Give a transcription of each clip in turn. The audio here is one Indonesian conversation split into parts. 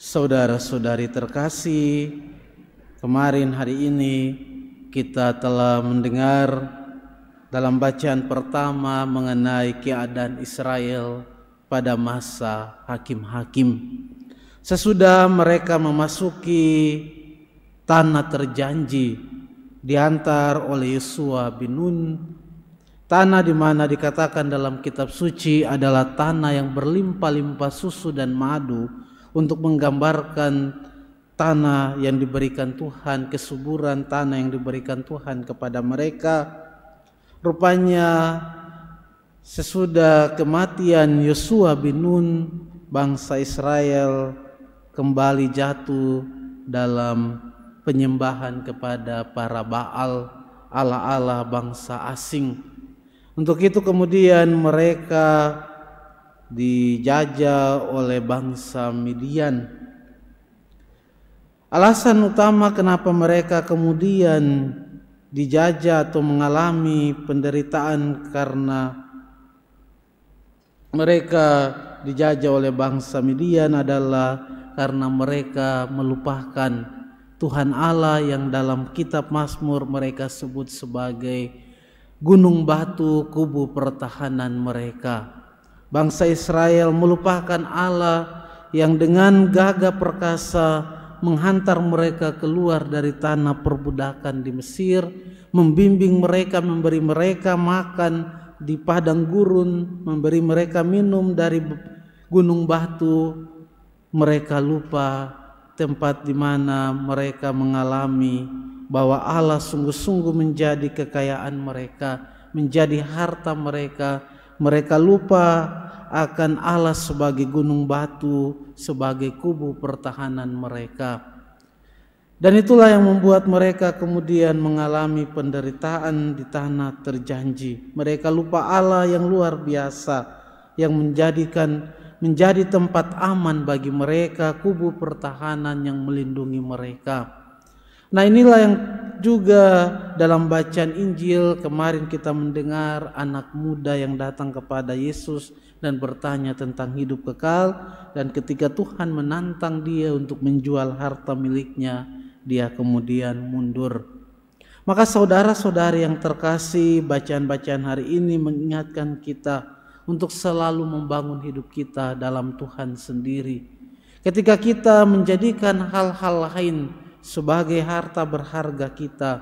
Saudara-saudari terkasih, kemarin hari ini kita telah mendengar dalam bacaan pertama mengenai keadaan Israel pada masa hakim-hakim. Sesudah mereka memasuki tanah terjanji diantar oleh Yosua bin Nun, tanah di mana dikatakan dalam kitab suci adalah tanah yang berlimpah-limpah susu dan madu, untuk menggambarkan tanah yang diberikan Tuhan, kesuburan tanah yang diberikan Tuhan kepada mereka. Rupanya sesudah kematian Yosua bin Nun, bangsa Israel kembali jatuh dalam penyembahan kepada para Baal, Allah-Allah bangsa asing. Untuk itu kemudian mereka dijajah oleh bangsa Midian. Alasan utama kenapa mereka kemudian dijajah atau mengalami penderitaan karena mereka dijajah oleh bangsa Midian adalah karena mereka melupakan Tuhan Allah yang dalam kitab Mazmur mereka sebut sebagai gunung batu kubu pertahanan mereka. Bangsa Israel melupakan Allah yang dengan gagah perkasa menghantar mereka keluar dari tanah perbudakan di Mesir, membimbing mereka, memberi mereka makan di padang gurun, memberi mereka minum dari gunung batu. Mereka lupa tempat di mana mereka mengalami bahwa Allah sungguh-sungguh menjadi kekayaan mereka, menjadi harta mereka. Mereka lupa akan Allah sebagai gunung batu, sebagai kubu pertahanan mereka. Dan itulah yang membuat mereka kemudian mengalami penderitaan di tanah terjanji. Mereka lupa Allah yang luar biasa, yang menjadi tempat aman bagi mereka, kubu pertahanan yang melindungi mereka. Nah, inilah yang juga dalam bacaan Injil kemarin kita mendengar anak muda yang datang kepada Yesus dan bertanya tentang hidup kekal, dan ketika Tuhan menantang dia untuk menjual harta miliknya, dia kemudian mundur. Maka saudara-saudari yang terkasih, bacaan-bacaan hari ini mengingatkan kita untuk selalu membangun hidup kita dalam Tuhan sendiri. Ketika kita menjadikan hal-hal lain sebagai harta berharga kita,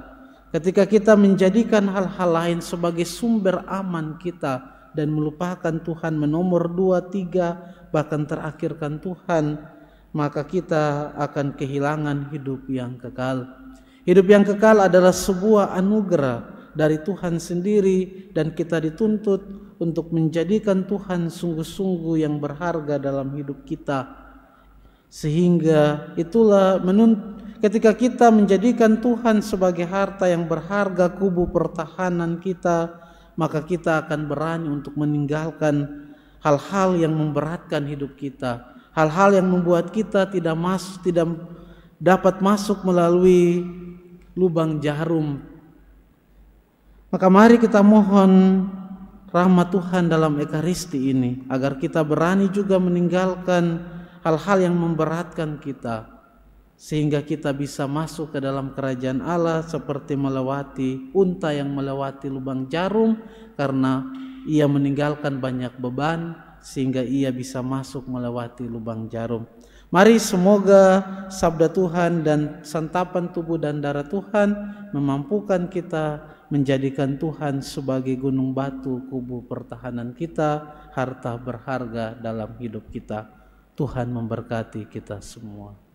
ketika kita menjadikan hal-hal lain sebagai sumber aman kita dan melupakan Tuhan, menomor 2, 3, bahkan terakhirkan Tuhan, maka kita akan kehilangan hidup yang kekal. Hidup yang kekal adalah sebuah anugerah dari Tuhan sendiri, dan kita dituntut untuk menjadikan Tuhan sungguh-sungguh yang berharga dalam hidup kita. Sehingga itulah ketika kita menjadikan Tuhan sebagai harta yang berharga, kubu pertahanan kita, maka kita akan berani untuk meninggalkan hal-hal yang memberatkan hidup kita, hal-hal yang membuat kita tidak dapat masuk melalui lubang jarum. Maka mari kita mohon rahmat Tuhan dalam Ekaristi ini, agar kita berani juga meninggalkan hal-hal yang memberatkan kita, sehingga kita bisa masuk ke dalam kerajaan Allah seperti melewati unta yang melewati lubang jarum, karena ia meninggalkan banyak beban sehingga ia bisa masuk melewati lubang jarum. Mari semoga sabda Tuhan dan santapan tubuh dan darah Tuhan memampukan kita menjadikan Tuhan sebagai gunung batu, kubu pertahanan kita, harta berharga dalam hidup kita. Tuhan memberkati kita semua.